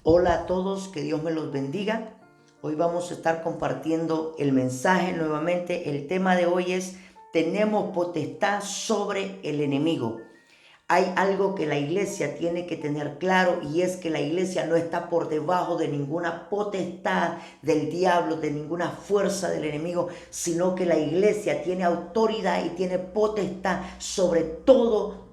Hola a todos, que Dios me los bendiga. Hoy vamos a estar compartiendo el mensaje nuevamente. El tema de hoy es: tenemos potestad sobre el enemigo. Hay algo que la iglesia tiene que tener claro, y es que la iglesia no está por debajo de ninguna potestad del diablo, de ninguna fuerza del enemigo, sino que la iglesia tiene autoridad y tiene potestad sobre todo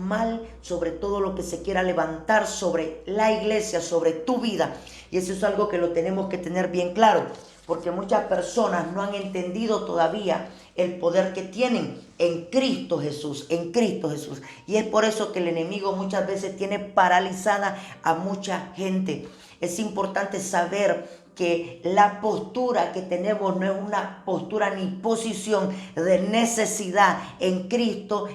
mal, sobre todo lo que se quiera levantar sobre la iglesia, sobre tu vida. Y eso es algo que lo tenemos que tener bien claro, porque muchas personas no han entendido todavía el poder que tienen en Cristo Jesús, en Cristo Jesús. Y es por eso que el enemigo muchas veces tiene paralizada a mucha gente. Es importante saber que la postura que tenemos no es una postura ni posición de necesidad. En Cristo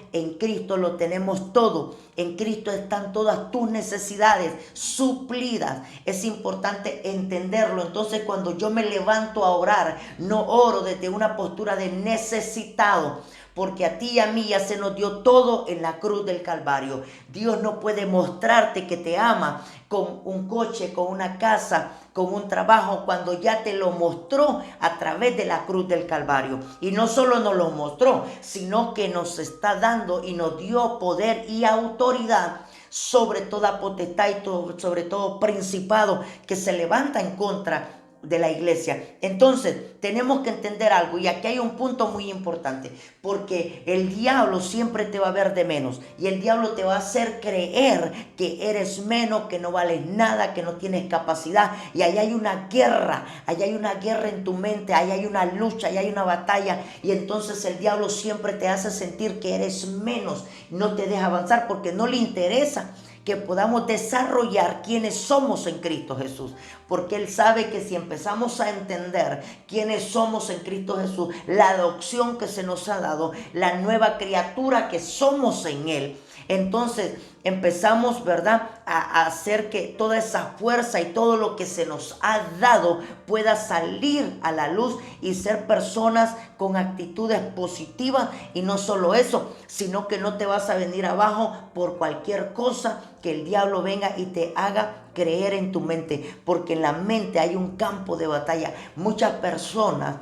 lo tenemos todo. En Cristo están todas tus necesidades suplidas. Es importante entenderlo. Entonces, cuando yo me levanto a orar, no oro desde una postura de necesitado, porque a ti y a mí ya se nos dio todo en la cruz del Calvario. Dios no puede mostrarte que te ama con un coche, con una casa, con un trabajo, cuando ya te lo mostró a través de la cruz del Calvario. Y no solo nos lo mostró, sino que nos está dando y nos dio poder y autoridad sobre toda potestad y sobre todo principado que se levanta en contra de la iglesia. Entonces tenemos que entender algo, y aquí hay un punto muy importante, porque el diablo siempre te va a ver de menos, y el diablo te va a hacer creer que eres menos, que no vales nada, que no tienes capacidad. Y ahí hay una guerra, ahí hay una guerra en tu mente, ahí hay una lucha, ahí hay una batalla, y entonces el diablo siempre te hace sentir que eres menos, no te deja avanzar porque no le interesa que podamos desarrollar quiénes somos en Cristo Jesús, porque Él sabe que si empezamos a entender quiénes somos en Cristo Jesús, la adopción que se nos ha dado, la nueva criatura que somos en Él, entonces empezamos, ¿verdad?, a hacer que toda esa fuerza y todo lo que se nos ha dado pueda salir a la luz y ser personas con actitudes positivas. Y no solo eso, sino que no te vas a venir abajo por cualquier cosa que el diablo venga y te haga creer en tu mente, porque en la mente hay un campo de batalla. Muchas personas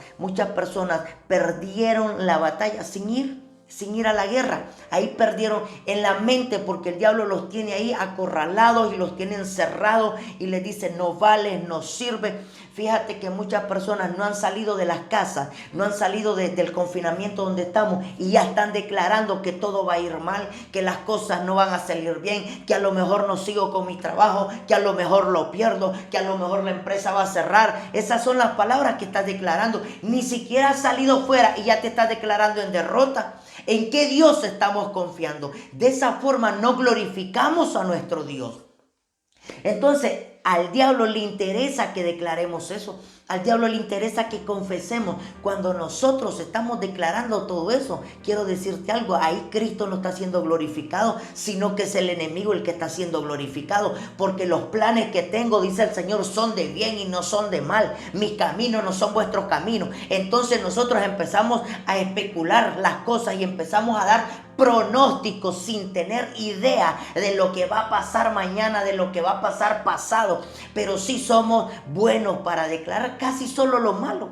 perdieron la batalla sin ir a la guerra. Ahí perdieron en la mente, porque el diablo los tiene ahí acorralados y los tiene encerrados y les dice: no vales, no sirve. Fíjate que muchas personas no han salido de las casas, no han salido del confinamiento donde estamos, y ya están declarando que todo va a ir mal, que las cosas no van a salir bien, que a lo mejor no sigo con mi trabajo, que a lo mejor lo pierdo, que a lo mejor la empresa va a cerrar. Esas son las palabras que estás declarando. Ni siquiera has salido fuera y ya te estás declarando en derrota. ¿En qué Dios estamos confiando? De esa forma no glorificamos a nuestro Dios. Entonces, al diablo le interesa que declaremos eso. Al diablo le interesa que confesemos. Cuando nosotros estamos declarando todo eso, quiero decirte algo: ahí Cristo no está siendo glorificado, sino que es el enemigo el que está siendo glorificado. Porque los planes que tengo, dice el Señor, son de bien y no son de mal. Mis caminos no son vuestros caminos. Entonces nosotros empezamos a especular las cosas y empezamos a dar pronósticos sin tener idea de lo que va a pasar mañana, de lo que va a pasar pasado. Pero sí somos buenos para declarar casi solo lo malo.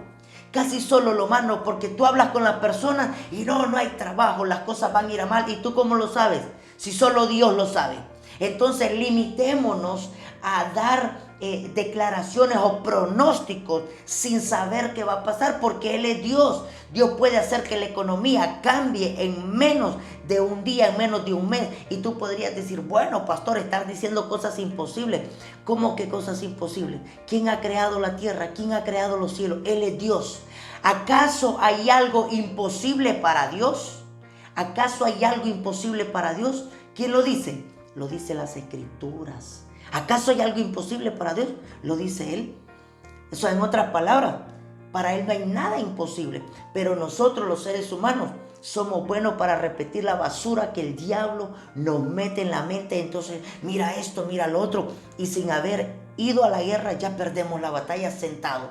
Casi solo lo malo, porque tú hablas con las personas y no hay trabajo, las cosas van a ir a mal. ¿Y tú cómo lo sabes? Si solo Dios lo sabe. Entonces limitémonos a dar declaraciones o pronósticos sin saber qué va a pasar, porque Él es Dios. Dios puede hacer que la economía cambie en menos de un día, en menos de un mes. Y tú podrías decir: bueno, pastor, estás diciendo cosas imposibles. ¿Cómo que cosas imposibles? ¿Quién ha creado la tierra? ¿Quién ha creado los cielos? Él es Dios. ¿Acaso hay algo imposible para Dios? ¿Acaso hay algo imposible para Dios? ¿Quién lo dice? Lo dice las Escrituras. ¿Acaso hay algo imposible para Dios? Lo dice Él. Eso, en otras palabras, para Él no hay nada imposible. Pero nosotros, los seres humanos, somos buenos para repetir la basura que el diablo nos mete en la mente. Entonces, mira esto, mira lo otro, y sin haber ido a la guerra ya perdemos la batalla sentado.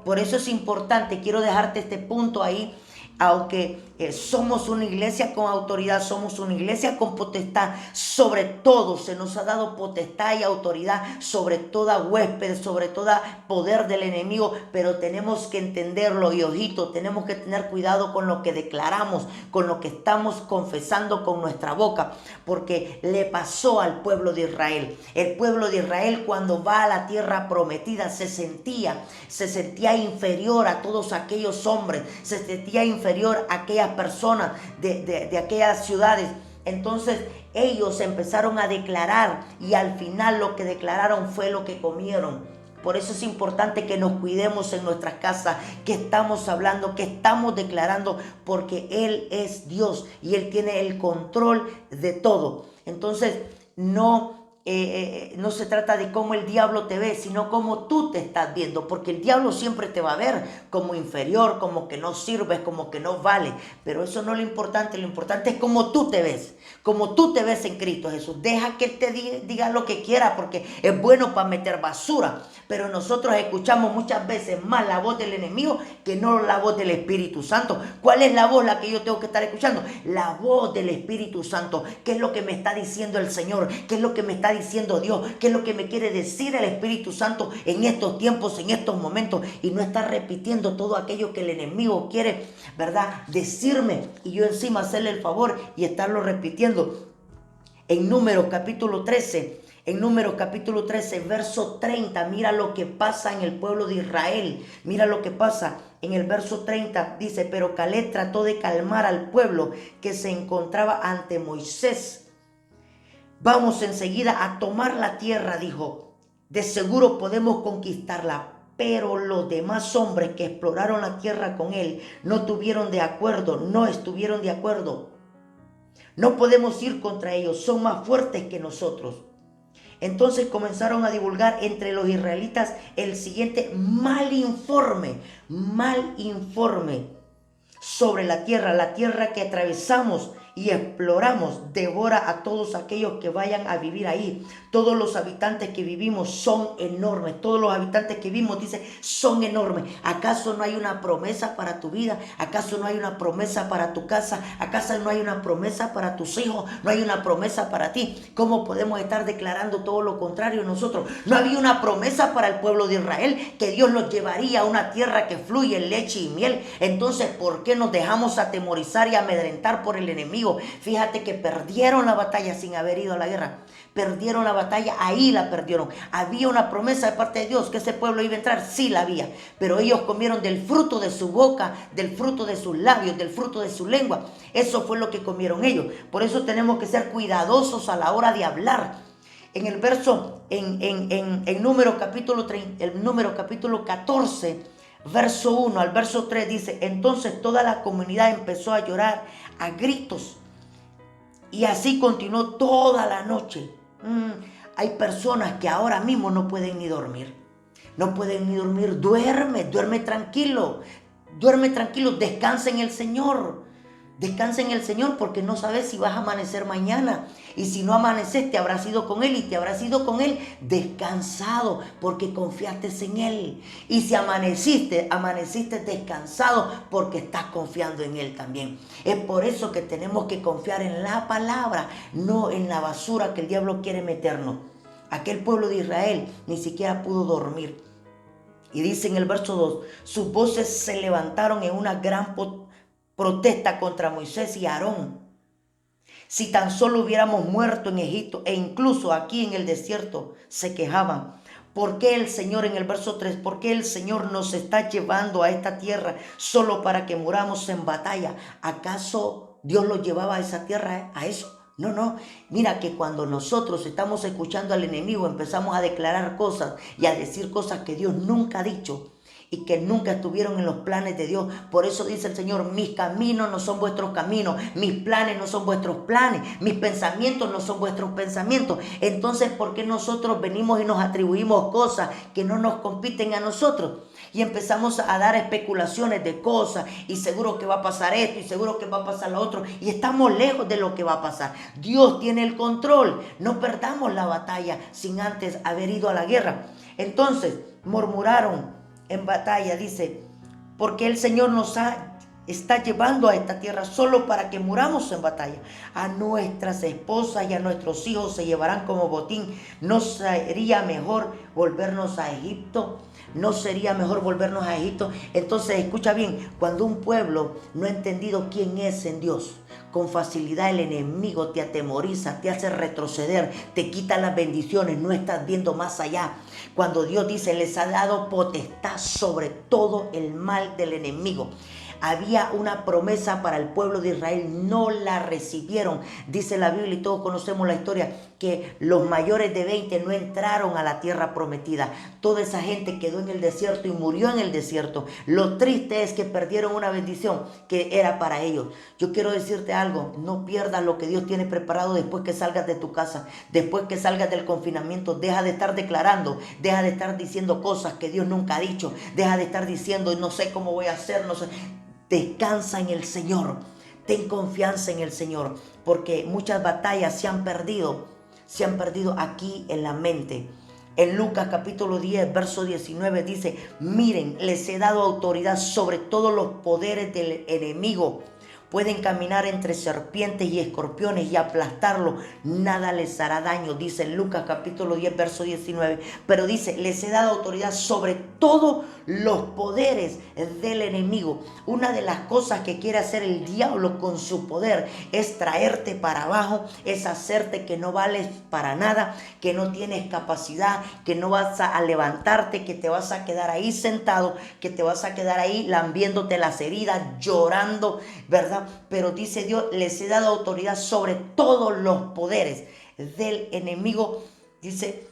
Por eso es importante, quiero dejarte este punto ahí, aunque somos una iglesia con autoridad, somos una iglesia con potestad, sobre todo se nos ha dado potestad y autoridad sobre toda huésped, sobre todo poder del enemigo, pero tenemos que entenderlo y ojito, tenemos que tener cuidado con lo que declaramos, con lo que estamos confesando con nuestra boca, porque le pasó al pueblo de Israel. El pueblo de Israel, cuando va a la tierra prometida, se sentía inferior a todos aquellos hombres, se sentía inferior a aquellas personas de aquellas ciudades. Entonces ellos empezaron a declarar y al final lo que declararon fue lo que comieron. Por eso es importante que nos cuidemos en nuestras casas, que estamos hablando, que estamos declarando, porque Él es Dios y Él tiene el control de todo. Entonces no se trata de cómo el diablo te ve, sino cómo tú te estás viendo, porque el diablo siempre te va a ver como inferior, como que no sirves, como que no vale, pero eso no es lo importante es cómo tú te ves en Cristo Jesús. Deja que Él te diga lo que quiera, porque es bueno para meter basura, pero nosotros escuchamos muchas veces más la voz del enemigo que no la voz del Espíritu Santo. ¿Cuál es la voz la que yo tengo que estar escuchando? La voz del Espíritu Santo. ¿Qué es lo que me está diciendo el Señor? ¿Qué es lo que me está diciendo Dios? ¿Qué es lo que me quiere decir el Espíritu Santo en estos tiempos, en estos momentos? Y no estar repitiendo todo aquello que el enemigo quiere, ¿verdad?, decirme, y yo encima hacerle el favor y estarlo repitiendo. En Números capítulo 13, verso 30, mira lo que pasa en el pueblo de Israel. Mira lo que pasa en el verso 30. Dice: pero Caleb trató de calmar al pueblo que se encontraba ante Moisés. Vamos enseguida a tomar la tierra, dijo. De seguro podemos conquistarla. Pero los demás hombres que exploraron la tierra con él no estuvieron de acuerdo. No podemos ir contra ellos, son más fuertes que nosotros. Entonces comenzaron a divulgar entre los israelitas el siguiente mal informe sobre la tierra que atravesamos y exploramos devora a todos aquellos que vayan a vivir ahí. Todos los habitantes que vivimos son enormes. Todos los habitantes que vivimos, dice, son enormes. ¿Acaso no hay una promesa para tu vida? ¿Acaso no hay una promesa para tu casa? ¿Acaso no hay una promesa para tus hijos? ¿No hay una promesa para ti? ¿Cómo podemos estar declarando todo lo contrario nosotros? No había una promesa para el pueblo de Israel, que Dios los llevaría a una tierra que fluye leche y miel. Entonces, ¿por qué nos dejamos atemorizar y amedrentar por el enemigo? Fíjate que perdieron la batalla sin haber ido a la guerra. Perdieron la batalla, ahí la perdieron. Había una promesa de parte de Dios que ese pueblo iba a entrar, sí la había, pero ellos comieron del fruto de su boca, del fruto de sus labios, del fruto de su lengua. Eso fue lo que comieron ellos. Por eso tenemos que ser cuidadosos a la hora de hablar. En el verso, en Números capítulo 14, verso 1 al verso 3 dice: entonces toda la comunidad empezó a llorar a gritos, y así continuó toda la noche. Hay personas que ahora mismo no pueden ni dormir. Duerme tranquilo, descansa en el Señor. Descansa en el Señor, porque no sabes si vas a amanecer mañana. Y si no amaneceste, habrás ido con Él, y te habrás ido con Él descansado, porque confiaste en Él. Y si amaneciste descansado, porque estás confiando en Él también. Es por eso que tenemos que confiar en la palabra, no en la basura que el diablo quiere meternos. Aquel pueblo de Israel ni siquiera pudo dormir. Y dice en el verso 2: sus voces se levantaron en una gran protesta contra Moisés y Aarón. Si tan solo hubiéramos muerto en Egipto, e incluso aquí en el desierto, se quejaban. ¿Por qué el Señor, en el verso 3, por qué el Señor nos está llevando a esta tierra solo para que muramos en batalla? ¿Acaso Dios los llevaba a esa tierra, a eso? No. Mira que cuando nosotros estamos escuchando al enemigo, empezamos a declarar cosas y a decir cosas que Dios nunca ha dicho y que nunca estuvieron en los planes de Dios. Por eso dice el Señor: mis caminos no son vuestros caminos, mis planes no son vuestros planes, mis pensamientos no son vuestros pensamientos. Entonces, ¿por qué nosotros venimos y nos atribuimos cosas que no nos compiten a nosotros? Y empezamos a dar especulaciones de cosas, y seguro que va a pasar esto, y seguro que va a pasar lo otro, y estamos lejos de lo que va a pasar. Dios tiene el control. No perdamos la batalla sin antes haber ido a la guerra. Entonces, murmuraron en batalla, dice, porque el Señor nos ha está llevando a esta tierra solo para que muramos en batalla. A nuestras esposas y a nuestros hijos se llevarán como botín. ¿No sería mejor volvernos a Egipto? ¿No sería mejor volvernos a Egipto? Entonces, escucha bien, cuando un pueblo no ha entendido quién es en Dios, con facilidad el enemigo te atemoriza, te hace retroceder, te quita las bendiciones, no estás viendo más allá. Cuando Dios dice, les ha dado potestad sobre todo el mal del enemigo. Había una promesa para el pueblo de Israel, no la recibieron. Dice la Biblia, y todos conocemos la historia, que los mayores de 20 no entraron a la tierra prometida. Toda esa gente quedó en el desierto y murió en el desierto. Lo triste es que perdieron una bendición que era para ellos. Yo quiero decirte algo, no pierdas lo que Dios tiene preparado después que salgas de tu casa, después que salgas del confinamiento. Deja de estar declarando, deja de estar diciendo cosas que Dios nunca ha dicho, deja de estar diciendo, no sé cómo voy a hacer, no sé. Descansa en el Señor, ten confianza en el Señor, porque muchas batallas se han perdido aquí en la mente. En Lucas capítulo 10, verso 19 dice, miren, les he dado autoridad sobre todos los poderes del enemigo. Pueden caminar entre serpientes y escorpiones y aplastarlo. Nada les hará daño, dice en Lucas capítulo 10, verso 19. Pero dice, les he dado autoridad sobre todos los poderes del enemigo. Una de las cosas que quiere hacer el diablo con su poder es traerte para abajo, es hacerte que no vales para nada, que no tienes capacidad, que no vas a levantarte, que te vas a quedar ahí sentado, que te vas a quedar ahí lambiéndote las heridas, llorando, ¿verdad? Pero dice Dios, les he dado autoridad sobre todos los poderes del enemigo, dice,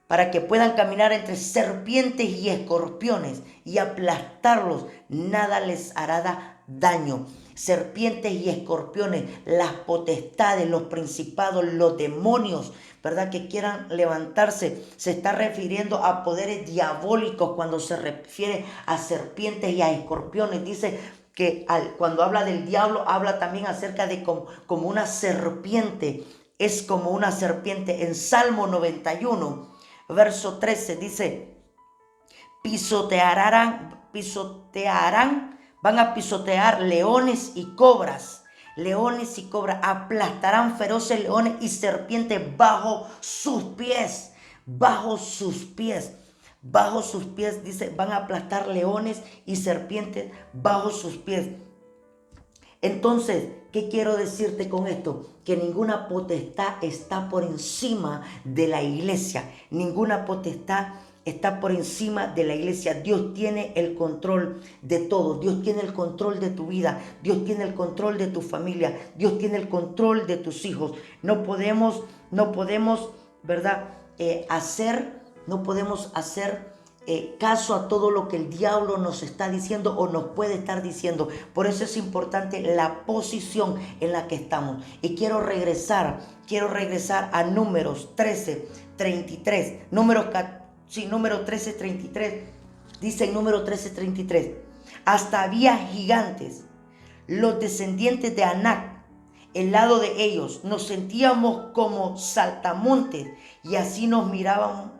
para que puedan caminar entre serpientes y escorpiones y aplastarlos, nada les hará daño. Serpientes y escorpiones, las potestades, los principados, los demonios, ¿verdad? Que quieran levantarse, se está refiriendo a poderes diabólicos cuando se refiere a serpientes y a escorpiones. Dice que cuando habla del diablo, habla también acerca de como una serpiente, es como una serpiente. En Salmo 91, verso 13 dice, pisotearán, van a pisotear leones y cobras, aplastarán feroces leones y serpientes bajo sus pies, dice, van a aplastar leones y serpientes bajo sus pies. Entonces, ¿qué quiero decirte con esto? Que ninguna potestad está por encima de la iglesia. Ninguna potestad está por encima de la iglesia. Dios tiene el control de todo. Dios tiene el control de tu vida. Dios tiene el control de tu familia. Dios tiene el control de tus hijos. No podemos, ¿verdad? No podemos hacer caso a todo lo que el diablo nos está diciendo o nos puede estar diciendo. Por eso es importante la posición en la que estamos. Y quiero regresar a Números 13:33. Número 13:33. Dice en Número 13:33. Hasta había gigantes, los descendientes de Anac. El lado de ellos nos sentíamos como saltamontes y así nos miraban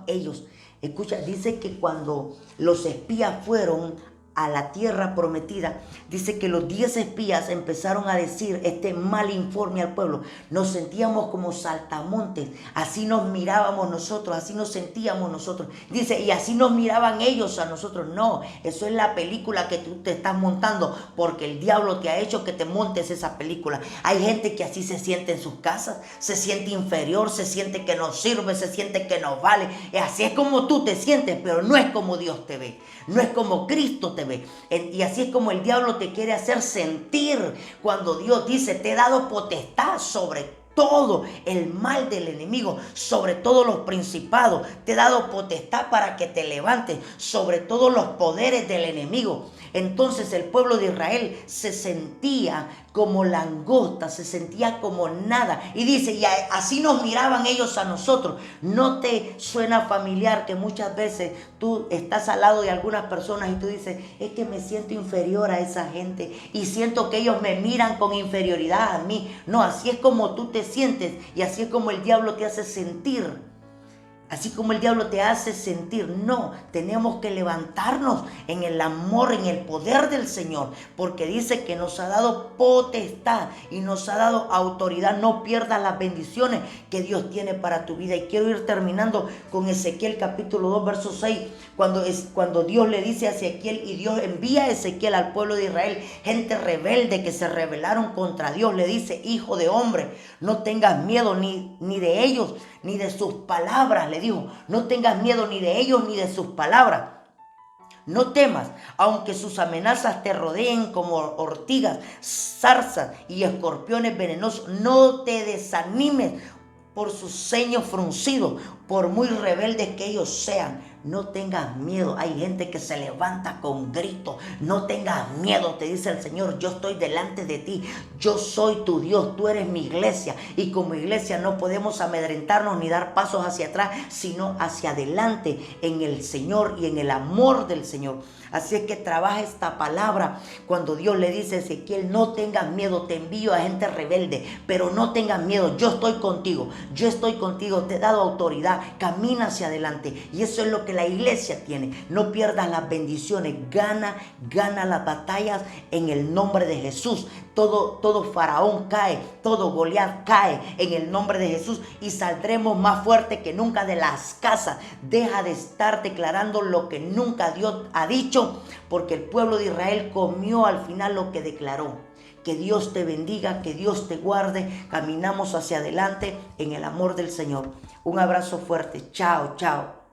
ellos. Escucha, dice que cuando los espías fueron a la tierra prometida, dice que los 10 espías empezaron a decir este mal informe al pueblo. Nos sentíamos como saltamontes, así nos mirábamos nosotros, así nos sentíamos nosotros. Dice, y así nos miraban ellos a nosotros. No, eso es la película que tú te estás montando, porque el diablo te ha hecho que te montes esa película. Hay gente que así se siente en sus casas, se siente inferior, se siente que no sirve, se siente que no vale. Y así es como tú te sientes, pero no es como Dios te ve, no es como Cristo te ve. Y así es como el diablo te quiere hacer sentir cuando Dios dice, te he dado potestad sobre todo el mal del enemigo, sobre todos los principados, te he dado potestad para que te levantes sobre todos los poderes del enemigo. Entonces el pueblo de Israel se sentía como langosta, se sentía como nada. Y dice, y así nos miraban ellos a nosotros. ¿No te suena familiar que muchas veces tú estás al lado de algunas personas y tú dices, es que me siento inferior a esa gente y siento que ellos me miran con inferioridad a mí? No, así es como tú te sientes y así es como el diablo te hace sentir. Así como el diablo te hace sentir, no, tenemos que levantarnos en el amor, en el poder del Señor, porque dice que nos ha dado potestad y nos ha dado autoridad. No pierdas las bendiciones que Dios tiene para tu vida. Y quiero ir terminando con Ezequiel capítulo 2, verso 6, cuando Dios le dice a Ezequiel, y Dios envía a Ezequiel al pueblo de Israel, gente rebelde que se rebelaron contra Dios, le dice: hijo de hombre, no tengas miedo ni de ellos, ni de sus palabras. Le dijo: no tengas miedo ni de ellos ni de sus palabras. No temas, aunque sus amenazas te rodeen como ortigas, zarzas y escorpiones venenosos. No te desanimes por sus ceños fruncidos, por muy rebeldes que ellos sean. No tengas miedo. Hay gente que se levanta con gritos. No tengas miedo, te dice el Señor. Yo estoy delante de ti. Yo soy tu Dios. Tú eres mi iglesia. Y como iglesia no podemos amedrentarnos ni dar pasos hacia atrás, sino hacia adelante en el Señor y en el amor del Señor. Así es que trabaja esta palabra cuando Dios le dice a Ezequiel: no tengas miedo, te envío a gente rebelde, pero no tengas miedo, yo estoy contigo, te he dado autoridad, camina hacia adelante. Y eso es lo que la iglesia tiene. No pierdas las bendiciones, gana las batallas en el nombre de Jesús. Todo faraón cae, todo Goliat cae en el nombre de Jesús, y saldremos más fuerte que nunca de las casas. Deja de estar declarando lo que nunca Dios ha dicho, porque el pueblo de Israel comió al final lo que declaró. Que Dios te bendiga, que Dios te guarde. Caminamos hacia adelante en el amor del Señor. Un abrazo fuerte. Chao, chao.